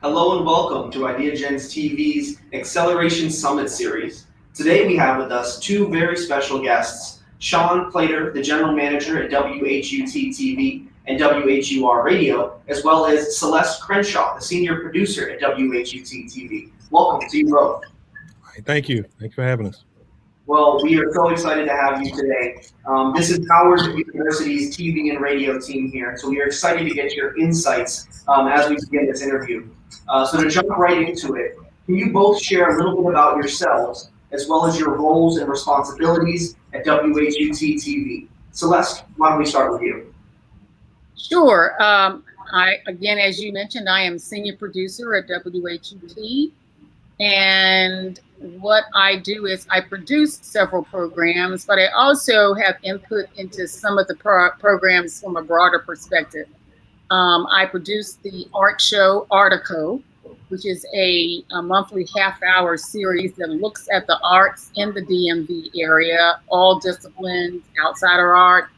Hello and welcome to IdeaGens TV's Acceleration Summit series. Today we have with us two very special guests, Sean Plater, the General Manager at WHUT-TV and WHUR-Radio, as well as Celeste Crenshaw, the Senior Producer at WHUT-TV. Welcome to you both. Thank you. Thanks for having us. Well, we are so excited to have you today. This is Howard University's TV and radio team here, so we are excited to get your insights as we begin this interview. So to jump right into it, can you both share a little bit about yourselves, as well as your roles and responsibilities at WHUT-TV? Celeste, why don't we start with you? Sure. Again, as you mentioned, I am Senior Producer at WHUT. And what I do is I produce several programs, but I also have input into some of the programs from a broader perspective. I produce the art show Artico, which is a monthly half-hour series that looks at the arts in the DMV area, all disciplines, outsider art,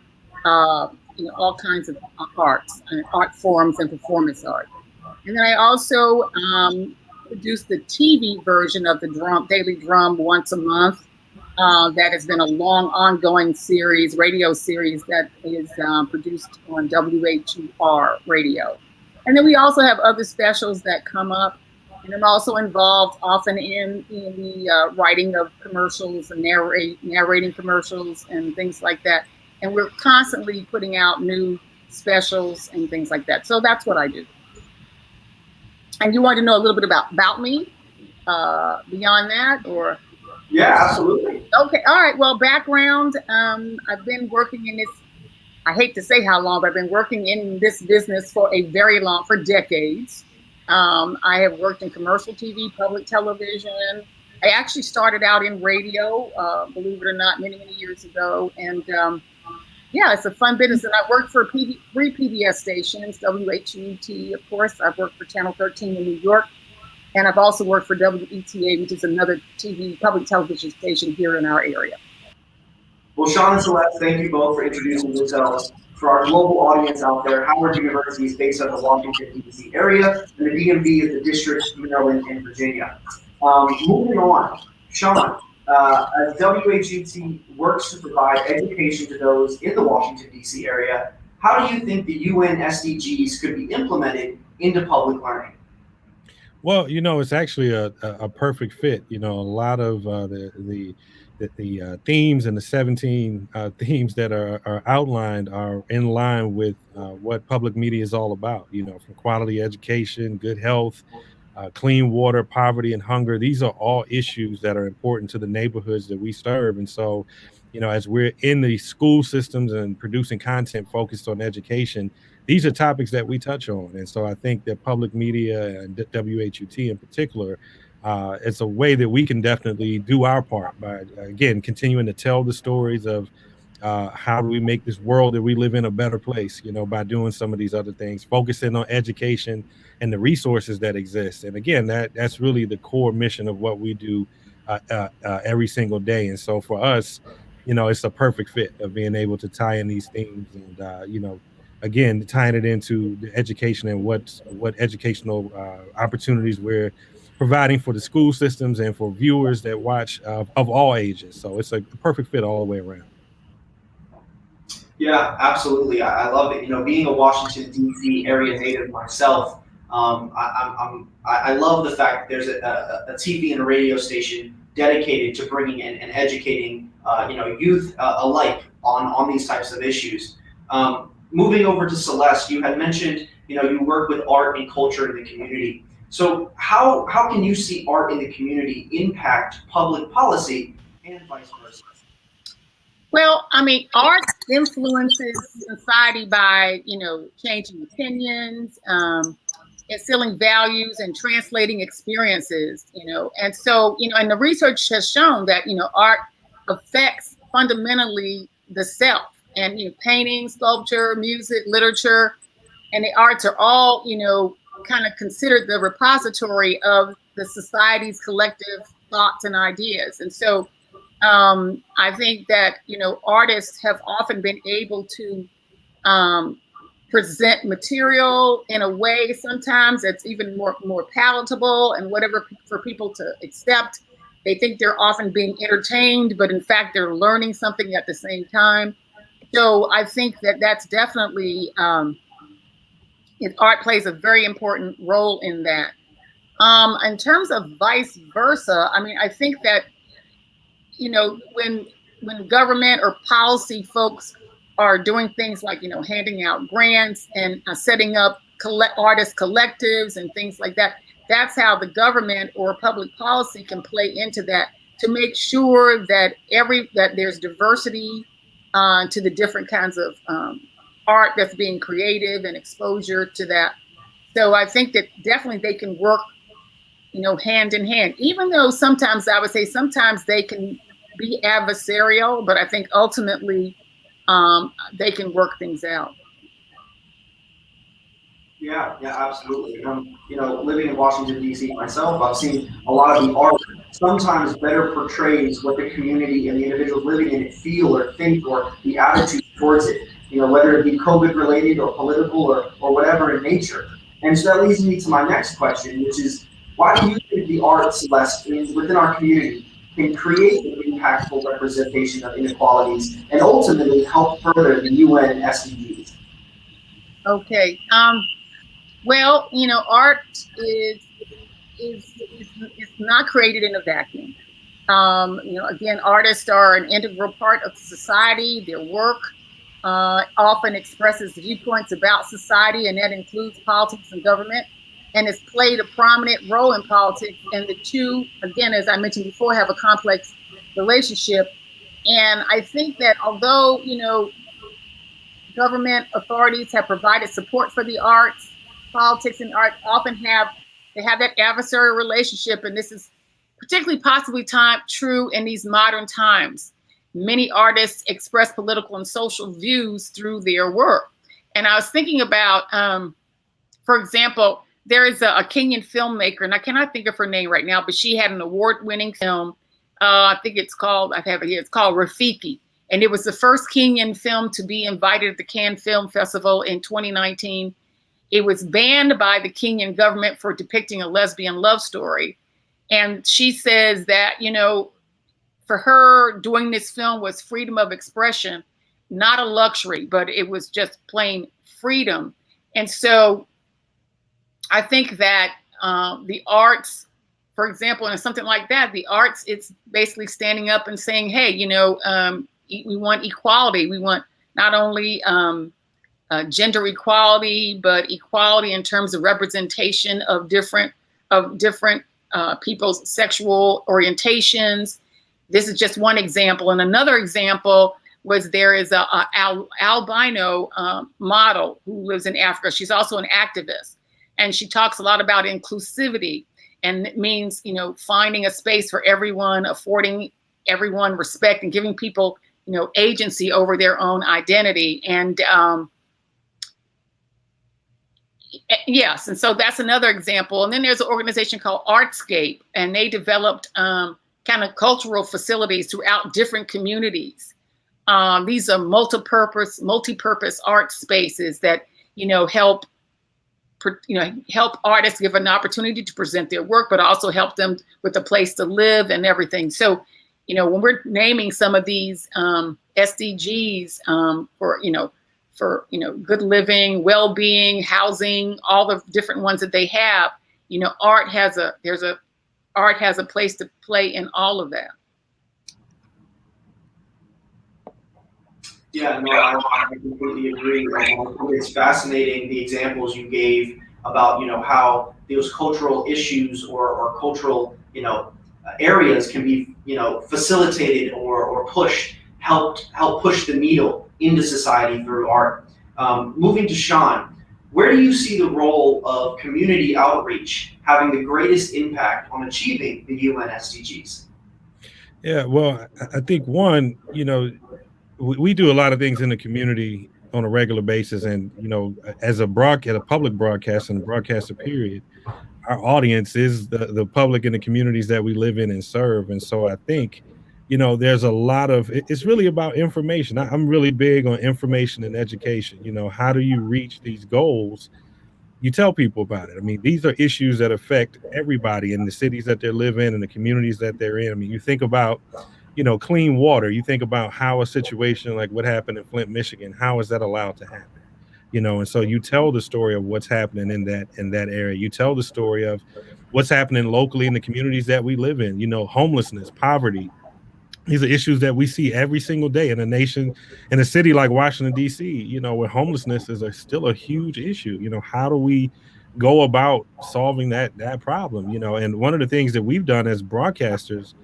all kinds of arts, art forms and performance art. And then I also produce the TV version of the Daily Drum once a month. That has been a long ongoing series, radio series that is produced on WHUR radio. And then we also have other specials that come up. And I'm also involved often in the writing of commercials and narrating commercials and things like that. And we're constantly putting out new specials and things like that. So that's what I do. And you want to know a little bit about me beyond that, or? Yeah, absolutely. Okay, all right. Well, background, I've been working in this, I hate to say how long, but I've been working in this business for decades. I have worked in commercial TV, public television. I actually started out in radio, believe it or not, many years ago. And yeah, it's a fun business. And I worked for three PBS stations, WHUT, of course. I've worked for Channel 13 in New York. And I've also worked for WETA, which is another public television station here in our area. Well, Sean and Celeste, thank you both for introducing yourselves. For our global audience out there, Howard University is based out of the Washington, D.C. area, and the DMV is the District of Maryland and Virginia. Moving on, Sean, as WHUT works to provide education to those in the Washington, D.C. area, how do you think the UN SDGs could be implemented into public learning? Well, it's actually a perfect fit. A lot of the themes and the 17 themes that are outlined are in line with what public media is all about, from quality education, good health, clean water, poverty, and hunger. These are all issues that are important to the neighborhoods that we serve. And so, as we're in the school systems and producing content focused on education, these are topics that we touch on. And so I think that public media and WHUT in particular, it's a way that we can definitely do our part by, again, continuing to tell the stories of how do we make this world that we live in a better place, by doing some of these other things, focusing on education and the resources that exist. And again, that's really the core mission of what we do every single day. And so for us, it's a perfect fit of being able to tie in these themes and, again, tying it into the education and what educational opportunities we're providing for the school systems and for viewers that watch of all ages. So it's a perfect fit all the way around. Yeah, absolutely. I love it. Being a Washington, D.C. area native myself, I love the fact that there's a TV and a radio station dedicated to bringing in and educating, youth alike on these types of issues. Moving over to Celeste, you had mentioned, you work with art and culture in the community. So how can you see art in the community impact public policy and vice versa? Well, art influences society by, changing opinions, instilling values and translating experiences, and so, and the research has shown that, art affects fundamentally the self. And painting, sculpture, music, literature, and the arts are all, kind of considered the repository of the society's collective thoughts and ideas. And so I think that, artists have often been able to present material in a way sometimes that's even more palatable and whatever for people to accept. They think they're often being entertained, but in fact they're learning something at the same time. So I think that that's definitely art plays a very important role in that. In terms of vice versa, I mean, I think that, you know, when government or policy folks are doing things like, you know, handing out grants and setting up artist collectives and things like that, that's how the government or public policy can play into that to make sure that that there's diversity to the different kinds of art that's being creative and exposure to that. So I think that definitely they can work, you know, hand in hand, even though sometimes I would say sometimes they can be adversarial, but I think ultimately they can work things out. Yeah, absolutely. You know, living in Washington, D.C. myself, I've seen a lot of the art sometimes better portrays what the community and the individuals living in it feel or think, or the attitude towards it, you know, whether it be COVID related or political or whatever in nature. And so that leads me to my next question, which is, why do you think the arts, Celeste, within our community can create an impactful representation of inequalities and ultimately help further the UN SDGs? Okay. Well, you know, art is not created in a vacuum. You know, again, artists are an integral part of society. Their work often expresses viewpoints about society, and that includes politics and government, and has played a prominent role in politics. And the two, again, as I mentioned before, have a complex relationship. And I think that although, you know, government authorities have provided support for the arts, politics and art often have that adversarial relationship, and this is particularly possibly true in these modern times. Many artists express political and social views through their work. And I was thinking about, for example, there is a Kenyan filmmaker, and I cannot think of her name right now, but she had an award-winning film. I think it's called, I have it here, it's called Rafiki. And it was the first Kenyan film to be invited at the Cannes Film Festival in 2019. It was banned by the Kenyan government for depicting a lesbian love story. And she says that, you know, for her, doing this film was freedom of expression, not a luxury, but it was just plain freedom. And so I think that the arts, for example, and something like that, the arts, it's basically standing up and saying, hey, you know, we want equality. We want not only gender equality, but equality in terms of representation of different people's sexual orientations. This is just one example. And another example was there is a albino model who lives in Africa. She's also an activist. And she talks a lot about inclusivity. And it means, you know, finding a space for everyone, affording everyone respect, and giving people, you know, agency over their own identity. And yes, and so that's another example. And then there's an organization called Artscape, and they developed kind of cultural facilities throughout different communities. These are multi-purpose art spaces that, you know, help artists give an opportunity to present their work, but also help them with a place to live and everything. So, you know, when we're naming some of these SDGs for good living, well-being, housing, all the different ones that they have, you know, art has a place to play in all of that. Yeah, no, I completely agree. It's fascinating the examples you gave about, you know, how those cultural issues or cultural, you know, areas can be, you know, facilitated or pushed, help push the needle into society through art. Moving to Sean, where do you see the role of community outreach having the greatest impact on achieving the UN SDGs? Yeah, well, I think one, you know, we do a lot of things in the community on a regular basis, and you know, as a public broadcaster and a broadcaster period, our audience is the public and the communities that we live in and serve. And so I think there's a lot of it's really about information. I'm really big on information and education. How do you reach these goals? You tell people about it. I mean, these are issues that affect everybody in the cities that they live in and the communities that they're in. I mean, you think about, clean water. You think about how a situation like what happened in Flint, Michigan, how is that allowed to happen? And so you tell the story of what's happening in that area. You tell the story of what's happening locally in the communities that we live in. Homelessness, poverty, these are issues that we see every single day in a nation, in a city like Washington, D.C., where homelessness is still a huge issue. How do we go about solving that problem? And one of the things that we've done as broadcasters,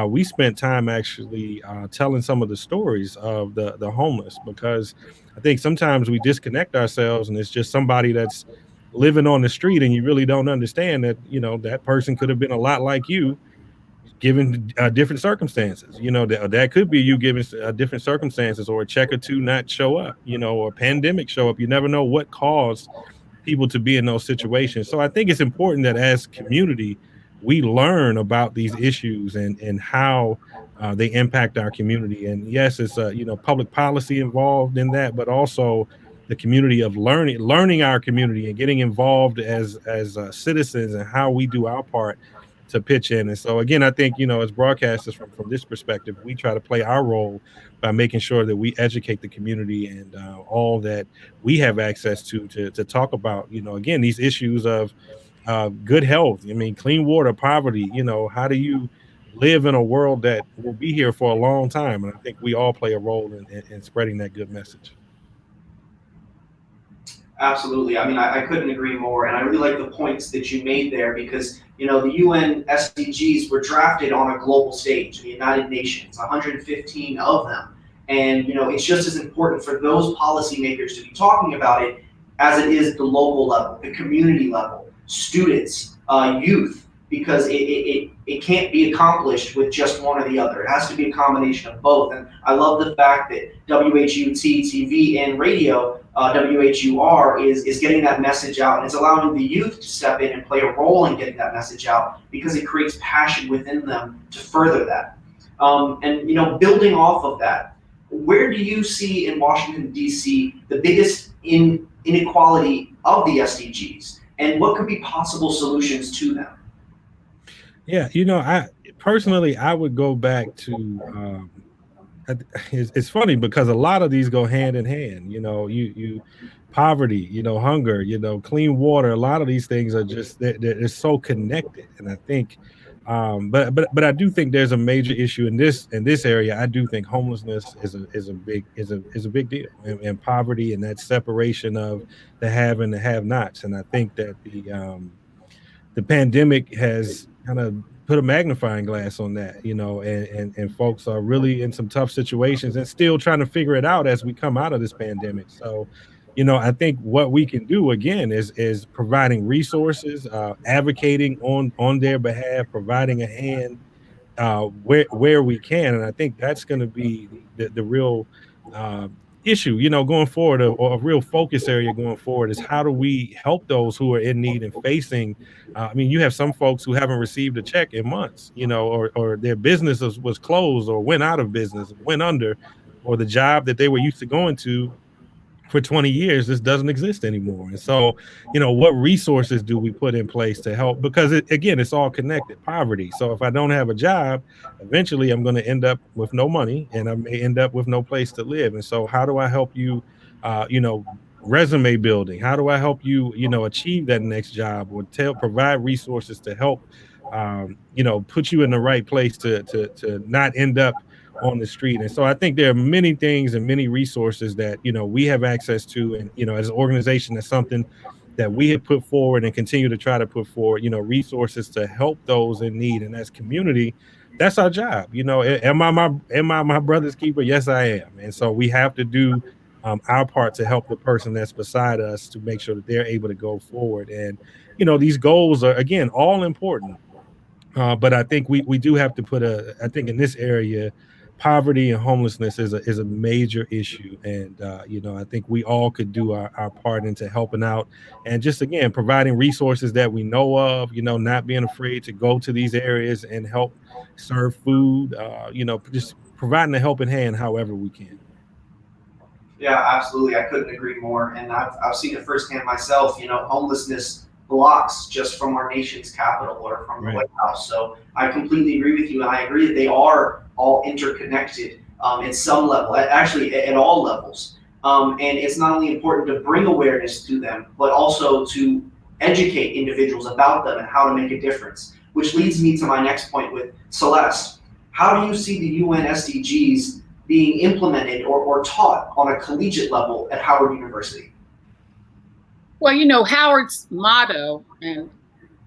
we spent time actually telling some of the stories of the homeless, because I think sometimes we disconnect ourselves and it's just somebody that's living on the street, and you really don't understand that, that person could have been a lot like you, given different circumstances. That could be you given different circumstances, or a check or two not show up, or a pandemic show up. You never know what caused people to be in those situations. So I think it's important that as community, we learn about these issues and how they impact our community. And yes, it's public policy involved in that, but also the community of learning our community and getting involved as citizens, and how we do our part to pitch in. And so again, I think, as broadcasters, from this perspective, we try to play our role by making sure that we educate the community and all that we have access to talk about, again, these issues of good health. I mean, clean water, poverty. How do you live in a world that will be here for a long time? And I think we all play a role in spreading that good message. Absolutely. I mean, I couldn't agree more. And I really like the points that you made there, because, the UN SDGs were drafted on a global stage, the United Nations, 115 of them. And, it's just as important for those policymakers to be talking about it as it is the local level, the community level, students, youth, because it can't be accomplished with just one or the other. It has to be a combination of both. And I love the fact that WHUT-TV and radio, WHUR, is getting that message out, and it's allowing the youth to step in and play a role in getting that message out, because it creates passion within them to further that. And building off of that, where do you see in Washington, D.C. the biggest inequality of the SDGs, and what could be possible solutions to them? Yeah, I personally, I would go back to it's funny because a lot of these go hand in hand. You poverty, hunger, clean water. A lot of these things are just they're so connected, and I think, but I do think there's a major issue in this area. I do think homelessness is a big deal, and poverty, and that separation of the have and the have-nots. And I think that the pandemic has kind of put a magnifying glass on that, and folks are really in some tough situations and still trying to figure it out as we come out of this pandemic. So, I think what we can do again is providing resources, advocating on their behalf, providing a hand where we can. And I think that's going to be the real issue, going forward, or a real focus area going forward, is how do we help those who are in need and facing. I mean, you have some folks who haven't received a check in months, or their business was closed or went out of business, went under, or the job that they were used to going to for 20 years, this doesn't exist anymore. And so, what resources do we put in place to help? Because again, it's all connected. Poverty. So if I don't have a job, eventually I'm going to end up with no money, and I may end up with no place to live. And so how do I help you, resume building? How do I help you, achieve that next job, or provide resources to help, put you in the right place to not end up on the street? And so I think there are many things and many resources that, we have access to. And, as an organization, that's something that we have put forward and continue to try to put forward, resources to help those in need. And as community, that's our job. Am I my brother's keeper? Yes, I am. And so we have to do our part to help the person that's beside us to make sure that they're able to go forward. And, these goals are, again, all important. But I think we do have to put I think in this area, poverty and homelessness is a major issue, and you know, I think we all could do our part into helping out, and just again providing resources that we know of. You know, not being afraid to go to these areas and help serve food. You know, just providing a helping hand however we can. Yeah, absolutely. I couldn't agree more. And I've seen it firsthand myself. You know, homelessness blocks just from our nation's capital or from the Right. White House. So I completely agree with you. And I agree that they are all interconnected at some level, actually at all levels. And it's not only important to bring awareness to them, but also to educate individuals about them and how to make a difference. Which leads me to my next point with Celeste. How do you see the UN SDGs being implemented or taught on a collegiate level at Howard University? Well, you know, Howard's motto, and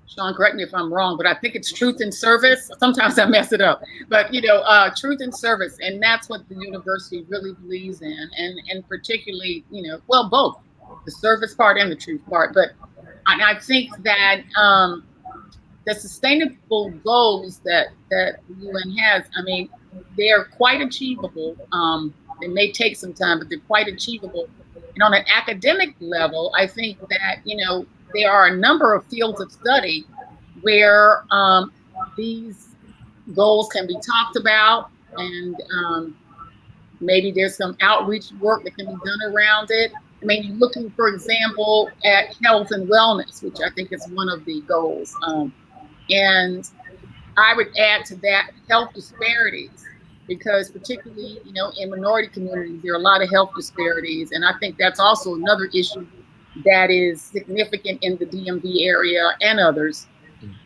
Sean, correct me if I'm wrong, but I think it's truth and service. Sometimes I mess it up, but you know, truth and service, and that's what the university really believes in, and particularly, you know, well, both the service part and the truth part. But I think that the sustainable goals that the UN has, I mean, they are quite achievable. They may take some time, but they're quite achievable. And on an academic level, I think that, you know, there are a number of fields of study where these goals can be talked about, and maybe there's some outreach work that can be done around it. I mean, looking, for example, at health and wellness, which I think is one of the goals. And I would add to that health disparities, because particularly, you know, in minority communities, there are a lot of health disparities. And I think that's also another issue that is significant in the DMV area and others.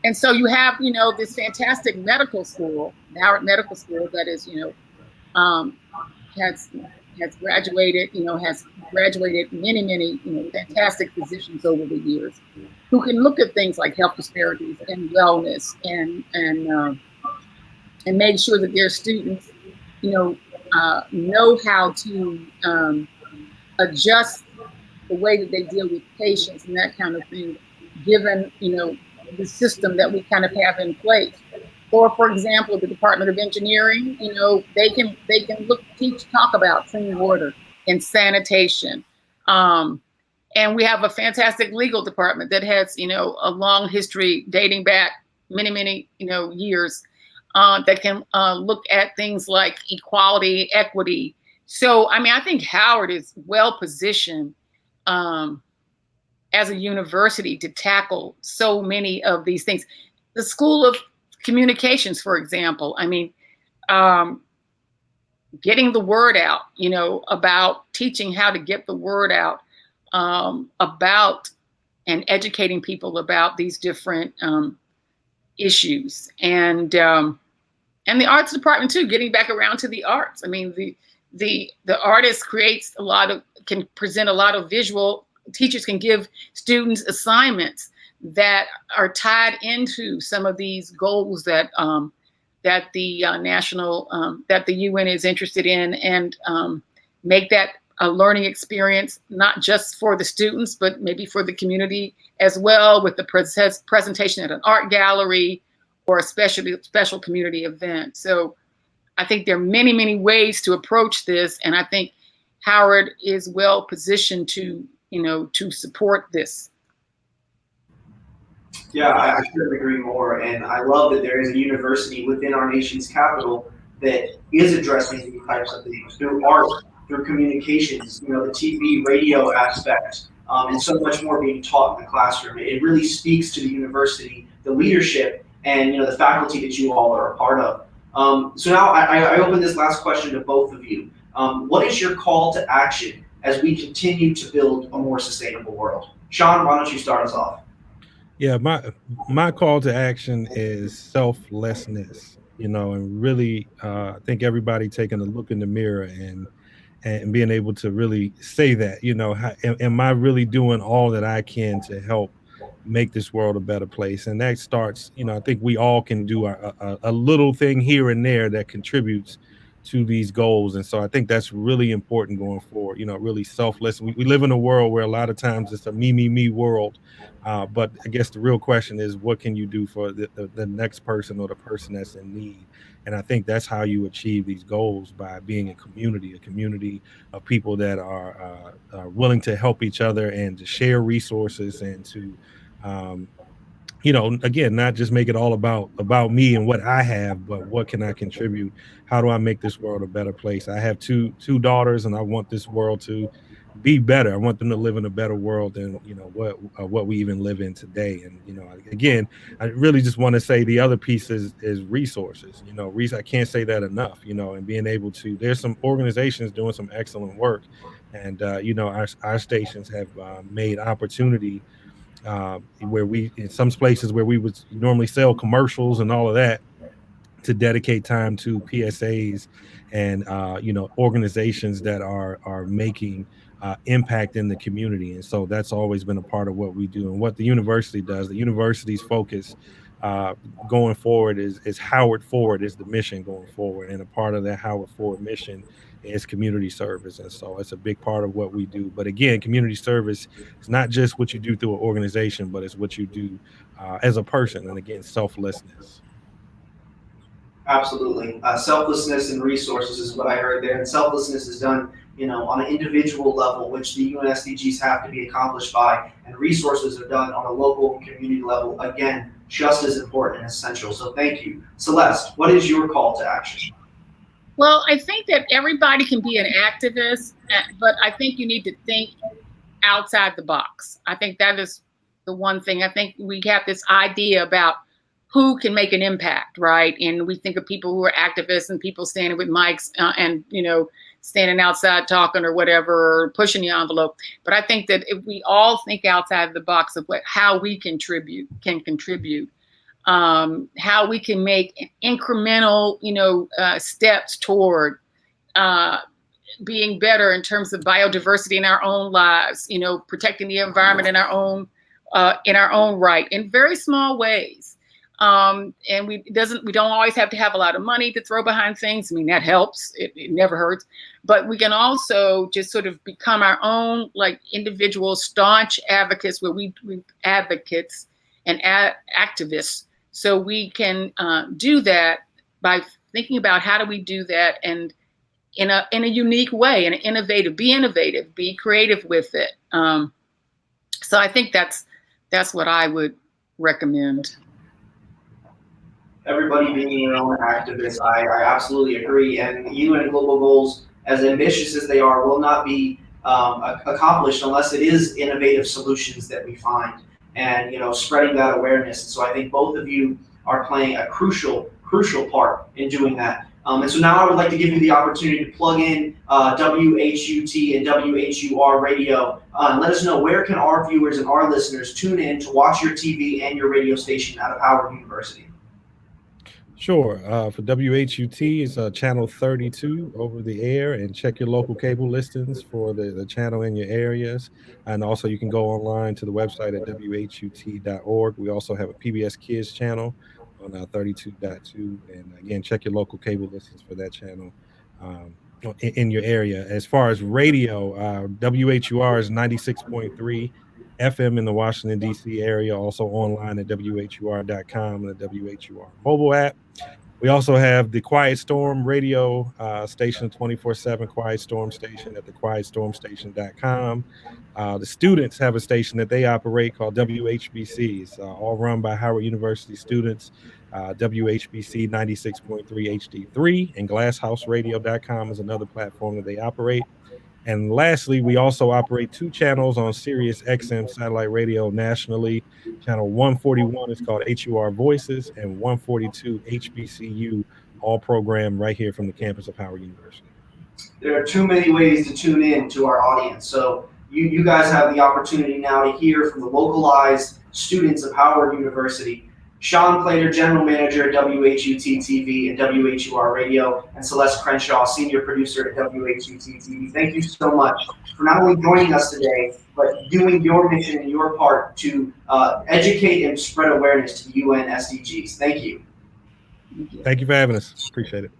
And so you have, you know, this fantastic medical school, the Howard Medical School, that is, you know, has graduated, you know, has graduated many, you know, fantastic physicians over the years who can look at things like health disparities and wellness and make sure that their students, you know how to adjust the way that they deal with patients and that kind of thing, given, you know, the system that we kind of have in place. Or, for example, the Department of Engineering, you know, they can talk about clean water and sanitation. And we have a fantastic legal department that has, you know, a long history dating back many, you know, years, that can look at things like equality, equity. So, I mean, I think Howard is well positioned as a university to tackle so many of these things. The School of Communications, for example, I mean, getting the word out, you know, about teaching how to get the word out about and educating people about these different issues. And the arts department too, getting back around to the arts. I mean, the artist can present a lot of visual. Teachers can give students assignments that are tied into some of these goals that that the that the UN is interested in, and make that a learning experience, not just for the students, but maybe for the community as well, with the presentation at an art gallery or a special community event. So I think there are many ways to approach this, and I think Howard is well positioned to, you know, to support this. Yeah, I couldn't agree more. And I love that there is a university within our nation's capital that is addressing these types of things through art, through communications, you know, the TV, radio aspect, and so much more being taught in the classroom. It really speaks to the university, the leadership, and, you know, the faculty that you all are a part of. So now I open this last question to both of you. What is your call to action as we continue to build a more sustainable world? Sean, why don't you start us off? Yeah, my call to action is selflessness, you know, and really I think everybody taking a look in the mirror and being able to really say that, you know, am I really doing all that I can to help make this world a better place? And that starts, you know, I think we all can do a little thing here and there that contributes to these goals. And so I think that's really important going forward, you know, really selfless. We live in a world where a lot of times it's a me world. But I guess the real question is, what can you do for the next person or the person that's in need? And I think that's how you achieve these goals, by being a community of people that are willing to help each other and to share resources, and to, again, not just make it all about me and what I have, but what can I contribute? How do I make this world a better place? I have two daughters, and I want this world to be better. I want them to live in a better world than what we even live in today. And again, I really just want to say the other piece is resources. I can't say that enough. And being able to, there's some organizations doing some excellent work, and our stations have made opportunity where we, in some places where we would normally sell commercials and all of that, to dedicate time to PSAs and organizations that are making impact in the community. And so that's always been a part of what we do, and what the university does. The university's focus going forward is Howard Forward is the mission going forward, and a part of that Howard Forward mission is community service. And so it's a big part of what we do. But again, community service is not just what you do through an organization, but it's what you do as a person, and again, selflessness. Absolutely. Selflessness and resources is what I heard there. And selflessness is done, on an individual level, which the UN SDGs have to be accomplished by. And resources are done on a local and community level, again, just as important and essential. So thank you. Celeste, what is your call to action? Well, I think that everybody can be an activist, but I think you need to think outside the box. I think that is the one thing. I think we have this idea about who can make an impact, right? And we think of people who are activists and people standing with mics and, standing outside talking or whatever, or pushing the envelope. But I think that if we all think outside the box of how we can contribute, how we can make incremental, steps toward being better in terms of biodiversity in our own lives, protecting the environment in our own right, in very small ways. And we don't always have to have a lot of money to throw behind things. I mean, that helps. It never hurts. But we can also just sort of become our own individual staunch advocates, where we advocates and activists. So we can do that by thinking about how do we do that, and in a unique way, and be innovative, be creative with it. So I think that's what I would recommend. Everybody being their own activist, I absolutely agree. And UN global goals, as ambitious as they are, will not be accomplished unless it is innovative solutions that we find, and spreading that awareness. And so I think both of you are playing a crucial part in doing that. And so now I would like to give you the opportunity to plug in WHUT and WHUR radio. And let us know, where can our viewers and our listeners tune in to watch your TV and your radio station out of Howard University? Sure. For WHUT, it's channel 32 over the air, and check your local cable listings for the channel in your areas. And also you can go online to the website at WHUT.org. We also have a PBS Kids channel on 32.2. And again, check your local cable listings for that channel in your area. As far as radio, WHUR is 96.3 FM in the Washington, D.C. area, also online at WHUR.com and the WHUR mobile app. We also have the Quiet Storm radio station, 24/7 Quiet Storm station at thequietstormstation.com. The students have a station that they operate called WHBC. It's all run by Howard University students. WHBC 96.3 HD3, and glasshouseradio.com is another platform that they operate. And lastly, we also operate 2 channels on Sirius XM satellite radio nationally. Channel 141 is called HUR Voices, and 142 HBCU, all programmed right here from the campus of Howard University. There are too many ways to tune in to our audience. So you guys have the opportunity now to hear from the localized students of Howard University. Sean Plater, General Manager at WHUT-TV and WHUR Radio, and Celeste Crenshaw, Senior Producer at WHUT-TV. Thank you so much for not only joining us today, but doing your mission and your part to educate and spread awareness to the UN SDGs. Thank you. Thank you for having us. Appreciate it.